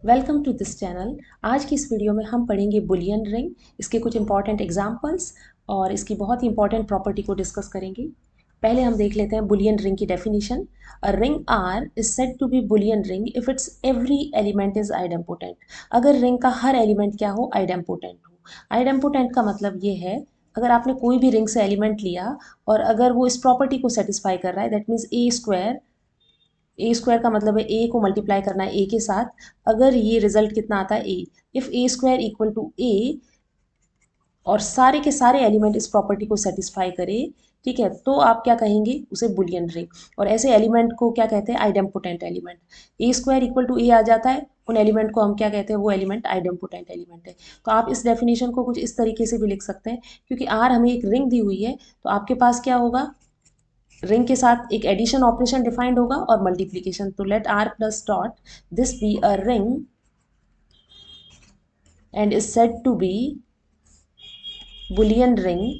Welcome to this channel. आज की इस वीडियो में हम पढ़ेंगे बुलियन रिंग, इसके कुछ इंपॉर्टेंट एग्जांपल्स और इसकी बहुत ही इंपॉर्टेंट प्रॉपर्टी को डिस्कस करेंगे। पहले हम देख लेते हैं बुलियन रिंग की definition. A ring R is said to be Boolean ring if its every element is idempotent. अगर रिंग का हर एलिमेंट क्या हो, आइडेम्पोटेंट हो। आइडेम्पोटेंट का मतलब ये है, अगर आपने कोई भी रिंग से एलिमेंट लिया और अगर वो इस प्रॉपर्टी को सेटिस्फाई कर रहा है, दैट मीन्स ए स्क्वायर का मतलब है ए को मल्टीप्लाई करना है ए के साथ। अगर ये रिजल्ट कितना आता है a, if a square equal to a और सारे के सारे एलिमेंट इस प्रॉपर्टी को सेटिस्फाई करे, ठीक है, तो आप क्या कहेंगे, उसे बुलियन रिंग। और ऐसे एलिमेंट को क्या कहते हैं, idempotent element. A square equal to a आ जाता है, उन एलिमेंट को हम क्या कहते हैं, वो एलिमेंट आइडेम्पोटेंट एलिमेंट है। तो आप इस डेफिनेशन को कुछ इस तरीके से भी लिख सकते हैं, क्योंकि आर हमें एक रिंग दी हुई है, तो आपके पास क्या होगा, रिंग के साथ एक एडिशन ऑपरेशन डिफाइंड होगा और मल्टीप्लीकेशन। तो let R plus dot this be a ring and is said to be Boolean ring,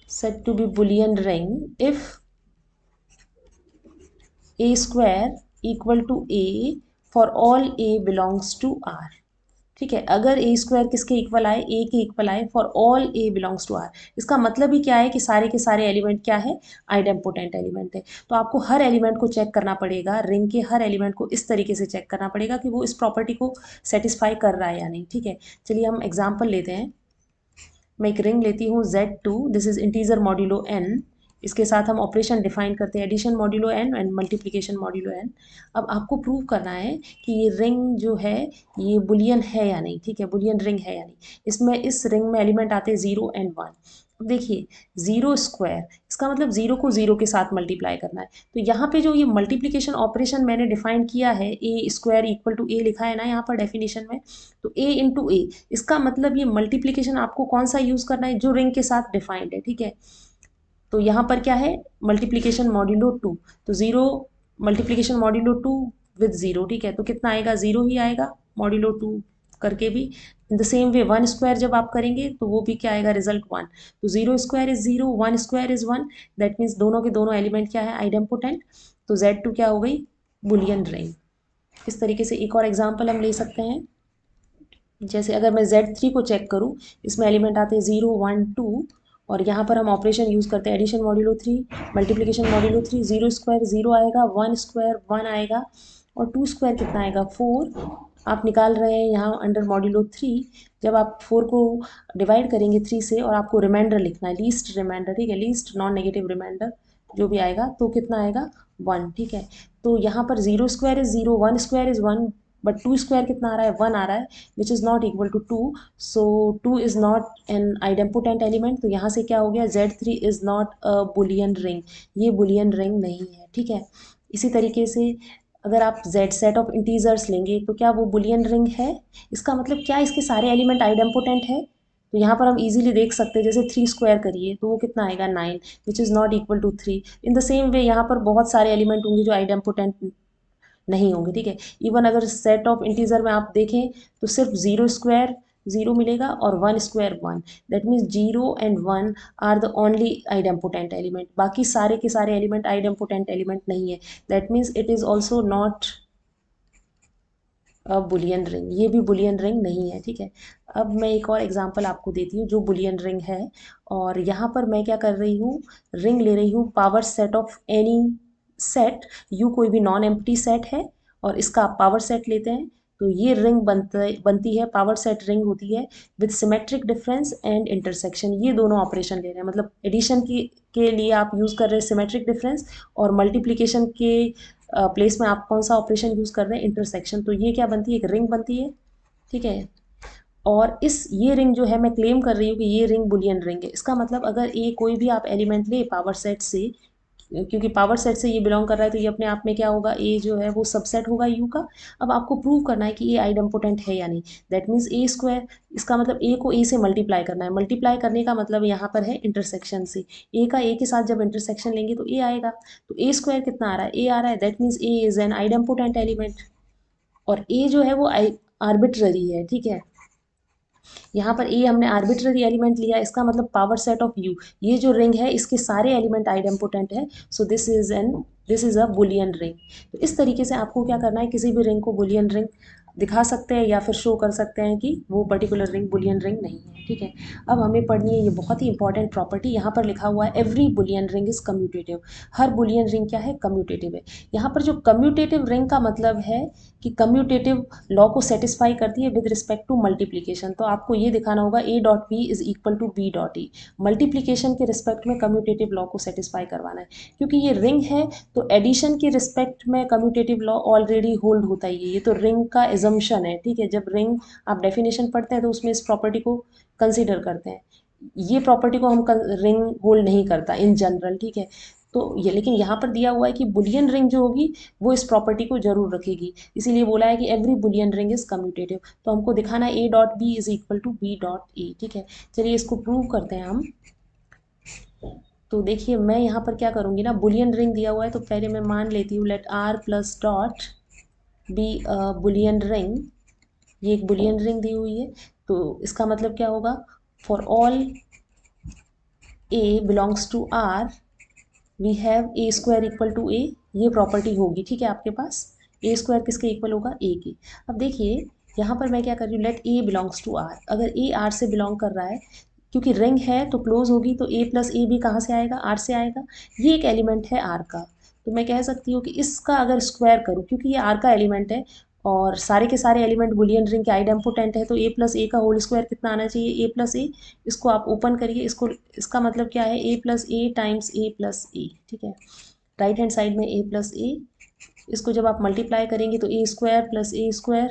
said to be Boolean ring if a square equal to a for all a belongs to R। ठीक है, अगर ए square किसके equal आए, ए के equal a for all a belongs to R. इसका मतलब ही क्या है कि सारे के सारे एलिमेंट क्या है, आइडेम्पोटेंट एलिमेंट है। तो आपको हर एलिमेंट को चेक करना पड़ेगा, रिंग के हर एलिमेंट को इस तरीके से चेक करना पड़ेगा कि वो इस प्रॉपर्टी को सेटिस्फाई कर रहा है या नहीं। ठीक है, चलिए हम एग्जाम्पल लेते हैं। मैं एक रिंग लेती हूँ Z2, this is integer modulo n। इसके साथ हम ऑपरेशन डिफाइन करते हैं, addition modulo n and multiplication modulo n। अब आपको प्रूव करना है कि ये रिंग जो है ये बुलियन है या नहीं। ठीक है, बुलियन रिंग है या नहीं। इसमें इस रिंग में एलिमेंट आते हैं 0 एंड 1। अब देखिए, जीरो स्क्वायर, इसका मतलब जीरो को जीरो के साथ मल्टीप्लाई करना है। तो यहाँ पे जो ये मल्टीप्लिकेशन ऑपरेशन मैंने डिफाइन किया है, ए स्क्वायर इक्वल टू ए लिखा है ना यहाँ पर डेफिनेशन में, तो ए इंटू ए, इसका मतलब ये मल्टीप्लिकेशन आपको कौन सा यूज करना है, जो रिंग के साथ डिफाइंड है। ठीक है, तो यहाँ पर क्या है, मल्टीप्लिकेशन मॉड्यूलो टू। तो zero multiplication modulo to with zero, ठीक है, तो कितना आएगा, जीरो ही आएगा मॉड्यूलो टू करके भी। इन the same way one square जब आप करेंगे तो वो भी क्या आएगा, रिजल्ट वन। तो zero square is zero, one square is one, that means दोनों के दोनों एलिमेंट क्या है, आइडेम्पोटेंट। तो Z2 क्या हो गई, बुलियन रिंग। इस तरीके से एक और एग्जाम्पल हम ले सकते हैं। जैसे अगर मैं Z3 को चेक करूँ, इसमें एलिमेंट आते हैं 0 1 2, और यहाँ पर हम ऑपरेशन यूज़ करते हैं addition modulo 3, multiplication modulo 3। Zero square zero आएगा, वन स्क्वायर वन आएगा, और टू स्क्वायर कितना आएगा, फोर। आप निकाल रहे हैं यहाँ अंडर मॉड्यूलो 3। जब आप 4 को डिवाइड करेंगे 3 से और आपको रिमाइंडर लिखना है, लीस्ट रिमाइंडर, ठीक है, लीस्ट नॉन नेगेटिव रिमाइंडर जो भी आएगा, तो कितना आएगा, वन। ठीक है, तो यहाँ पर zero square is zero, one square is one, but two square कितना आ रहा है, वन आ रहा है, which is not equal to two. So two is not an idempotent element. तो यहाँ से क्या हो गया, Z3 is not a Boolean ring, ये बुलियन रिंग नहीं है। ठीक है, इसी तरीके से अगर आप Z सेट ऑफ इंटीजर्स लेंगे तो क्या वो बुलियन रिंग है। इसका मतलब क्या, इसके सारे एलिमेंट आइडेम्पोटेंट है। तो यहाँ पर हम इजीली देख सकते हैं, जैसे थ्री स्क्वायर करिए तो वो कितना आएगा, nine, which is not equal to three. In the same way यहाँ पर बहुत सारे एलिमेंट होंगे जो आइडेम्पोटेंट नहीं होंगे। ठीक है, इवन अगर सेट ऑफ इंटीजर में आप देखें तो सिर्फ जीरो स्क्वायर जीरो मिलेगा और one square one, that means zero and one are the only idempotent element. बाकी सारे के सारे एलिमेंट आइडेम्पोटेंट एलिमेंट नहीं है, that means it is also not a Boolean ring, ये भी बुलियन रिंग नहीं है। ठीक है, अब मैं एक और एग्जांपल आपको देती हूँ जो बुलियन रिंग है। और यहाँ पर मैं क्या कर रही हूँ, रिंग ले रही हूँ power set of any set you, कोई भी नॉन एम्प्टी सेट है और इसका आप पावर सेट लेते हैं, तो ये रिंग बनती है, पावर सेट रिंग होती है with symmetric difference and intersection. ये दोनों ऑपरेशन ले रहे हैं, मतलब एडिशन की के लिए आप यूज़ कर रहे हैं सिमेट्रिक डिफरेंस, और मल्टीप्लिकेशन के प्लेस में आप कौन सा ऑपरेशन यूज़ कर रहे हैं, इंटरसेक्शन। तो ये क्या बनती है, एक रिंग बनती है। ठीक है, और इस ये रिंग जो है, मैं क्लेम कर रही हूँ कि ये रिंग बुलियन रिंग है। इसका मतलब अगर ए कोई भी आप एलिमेंट ले पावर सेट से, क्योंकि पावर सेट से ये बिलोंग कर रहा है, तो ये अपने आप में क्या होगा, ए जो है वो सबसेट होगा यू का। अब आपको प्रूव करना है कि ए आइडेम्पोटेंट है या नहीं। दैट मीन्स ए स्क्वायर, इसका मतलब ए को ए से मल्टीप्लाई करना है, मल्टीप्लाई करने का मतलब यहाँ पर है इंटरसेक्शन से। ए का ए के साथ जब इंटरसेक्शन लेंगे तो ए आएगा। तो ए स्क्वायर कितना आ रहा है, ए आ रहा है, that means A is an idempotent element. और ए जो है वो आर्बिट्ररी है। ठीक है, यहाँ पर ए हमने आर्बिट्ररी एलिमेंट लिया, इसका मतलब पावर सेट ऑफ यू, ये जो रिंग है इसके सारे एलिमेंट आइडेम्पोटेंट है, so this is a Boolean ring. तो इस तरीके से आपको क्या करना है, किसी भी रिंग को बुलियन रिंग दिखा सकते हैं या फिर शो कर सकते हैं कि वो पर्टिकुलर रिंग बुलियन रिंग नहीं है। ठीक है, अब हमें पढ़नी है ये बहुत ही इंपॉर्टेंट प्रॉपर्टी, यहाँ पर लिखा हुआ है every Boolean ring is commutative. Her Boolean ring क्या है, कम्यूटेटिव है। यहाँ पर जो कम्यूटेटिव रिंग का मतलब है कि कम्यूटेटिव लॉ को सेटिस्फाई करती है विद रिस्पेक्ट टू मल्टीप्लीकेशन। तो आपको ये दिखाना होगा a dot b is equal to b dot a, multiplication के रिस्पेक्ट में कम्यूटेटिव लॉ को सेटिस्फाई करवाना है। क्योंकि ये रिंग है तो एडिशन के रिस्पेक्ट में कम्यूटेटिव लॉ ऑलरेडी होल्ड होता ही है, ये तो रिंग का एजम्पशन है। ठीक है, जब रिंग आप डेफिनेशन पढ़ते हैं तो उसमें इस प्रॉपर्टी को कंसिडर करते हैं, ये प्रॉपर्टी को हम रिंग होल्ड नहीं करता इन जनरल। ठीक है, तो ये लेकिन यहाँ पर दिया हुआ है कि बुलियन रिंग जो होगी वो इस प्रॉपर्टी को जरूर रखेगी, इसीलिए बोला है कि every Boolean ring is commutative. तो हमको दिखाना है a dot b is equal to b dot a. ठीक है, चलिए इसको प्रूव करते हैं हम। तो देखिए मैं यहाँ पर क्या करूँगी ना, बुलियन रिंग दिया हुआ है तो पहले मैं मान लेती हूँ let R plus dot b Boolean ring, ये एक बुलियन रिंग दी हुई है। तो इसका मतलब क्या होगा, for all a belongs to R we have a square equal to a, ये प्रॉपर्टी होगी। ठीक है, आपके पास ए स्क्वायर किसके इक्वल होगा, ए के। अब देखिए यहाँ पर मैं क्या कर रही हूँ, let a belongs to R, अगर ए आर से बिलोंग कर रहा है, क्योंकि रिंग है तो क्लोज होगी, तो ए प्लस ए भी कहाँ से आएगा, आर से आएगा। ये एक एलिमेंट है आर का, तो मैं कह सकती हूँ कि इसका अगर स्क्वायर करूँ, क्योंकि ये आर का एलिमेंट है और सारे के सारे एलिमेंट बुलियन रिंग के आइडेम्पोटेंट है, तो ए प्लस ए का होल स्क्वायर कितना आना चाहिए, ए प्लस ए। इसको आप ओपन करिए, इसको इसका मतलब क्या है, ए प्लस ए टाइम्स ए प्लस ए। ठीक है, राइट हैंड साइड में ए प्लस ए, इसको जब आप मल्टीप्लाई करेंगे तो ए स्क्वायर प्लस ए स्क्वायर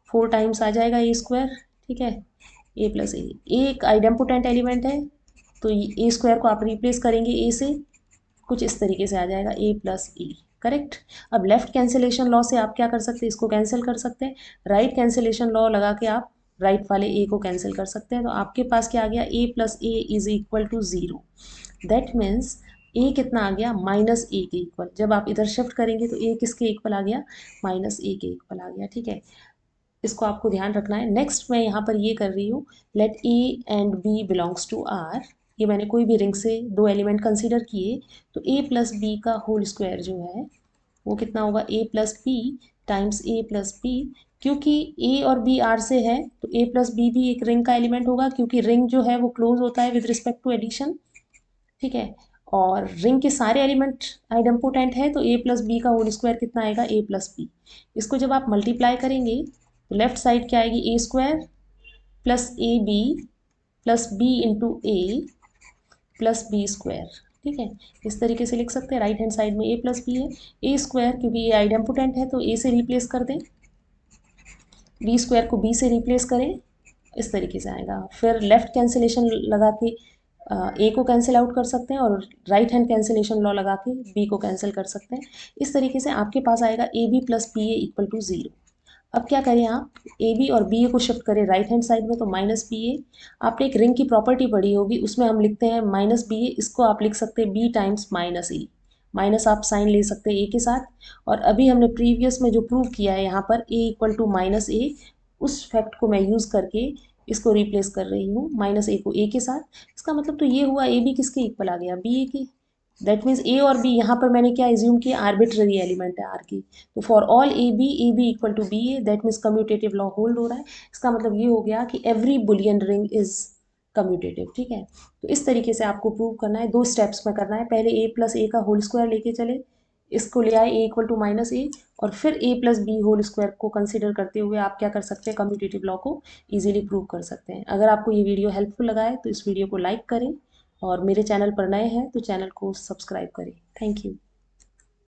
4 टाइम्स आ जाएगा ए स्क्वायर। ठीक है, ए प्लस ए एक आइडेम्पोटेंट एलिमेंट है, तो ए स्क्वायर को आप रिप्लेस करेंगे ए से, कुछ इस तरीके से आ जाएगा ए प्लस ई। करेक्ट। अब लेफ्ट कैंसिलेशन लॉ से आप क्या कर सकते हैं, इसको कैंसिल कर सकते हैं, राइट कैंसिलेशन लॉ लगा के आप राइट वाले ए को कैंसिल कर सकते हैं। तो आपके पास क्या आ गया, a plus a is equal to 0। That means a कितना आ गया, माइनस ए के इक्वल। जब आप इधर शिफ्ट करेंगे तो ए किसके इक्वल आ गया, माइनस ए के इक्वल आ गया। ठीक है, इसको आपको ध्यान रखना है। नेक्स्ट मैं यहाँ पर ये कर रही हूँ, let a and b belongs to R, ये मैंने कोई भी रिंग से दो एलिमेंट कंसीडर किए, तो ए प्लस बी का होल स्क्वायर जो है वो कितना होगा, ए प्लस बी टाइम्स ए प्लस बी। क्योंकि ए और बी आर से है तो ए प्लस बी भी एक रिंग का एलिमेंट होगा, क्योंकि रिंग जो है वो क्लोज होता है विद रिस्पेक्ट टू एडिशन। ठीक है, और रिंग के सारे एलिमेंट आइडेम्पोटेंट है, तो ए प्लस बी का होल स्क्वायर कितना आएगा, ए प्लस बी। इसको जब आप मल्टीप्लाई करेंगे तो लेफ्ट साइड क्या आएगी, a square plus a b plus b into a plus b square. ठीक है, इस तरीके से लिख सकते हैं। राइट हैंड साइड में ए प्लस बी है, ए स्क्वायर क्योंकि ये आइडेम्पोटेंट है तो ए से रिप्लेस कर दें, बी स्क्वायर को बी से रिप्लेस करें, इस तरीके से आएगा। फिर लेफ्ट कैंसिलेशन लगा के ए को कैंसिल आउट कर सकते हैं और राइट हैंड कैंसिलेशन लॉ लगा के बी को कैंसिल कर सकते हैं। इस तरीके से आपके पास आएगा a b plus b a equal to 0। अब क्या करें, आप ए बी और बी ए को शिफ्ट करें राइट हैंड साइड में, तो माइनस बी ए। आपने एक रिंग की प्रॉपर्टी पढ़ी होगी, उसमें हम लिखते हैं माइनस बी ए, इसको आप लिख सकते हैं बी टाइम्स माइनस ए, माइनस आप साइन ले सकते हैं ए के साथ। और अभी हमने प्रीवियस में जो प्रूव किया है यहाँ पर ए इक्वल टू माइनस ए, उस फैक्ट को मैं यूज़ करके इसको रिप्लेस कर रही हूँ, माइनस ए को ए के साथ। इसका मतलब तो ये हुआ ए बी किसके इक्वल आ गया, बी ए के। दैट मीन्स ए और बी यहाँ पर मैंने क्या एज्यूम किया, आर्बिट्ररी एलिमेंट है आर की, तो for all a b equal to b a, that means commutative law hold हो रहा है। इसका मतलब ये हो गया कि every Boolean ring is commutative. ठीक है, तो इस तरीके से आपको प्रूव करना है, 2 स्टेप्स में करना है। पहले ए प्लस ए का होल स्क्वायर लेके चले, इसको ले आए ए इक्वल टू माइनस ए, और फिर ए प्लस बी होल स्क्वायर को कंसिडर करते हुए आप क्या कर सकते हैं, कम्यूटेटिव लॉ को इजीली प्रूव कर सकते हैं। अगर आपको ये वीडियो हेल्पफुल लगा है तो इस वीडियो को लाइक करें, और मेरे चैनल पर नए हैं तो चैनल को सब्सक्राइब करें। Thank you.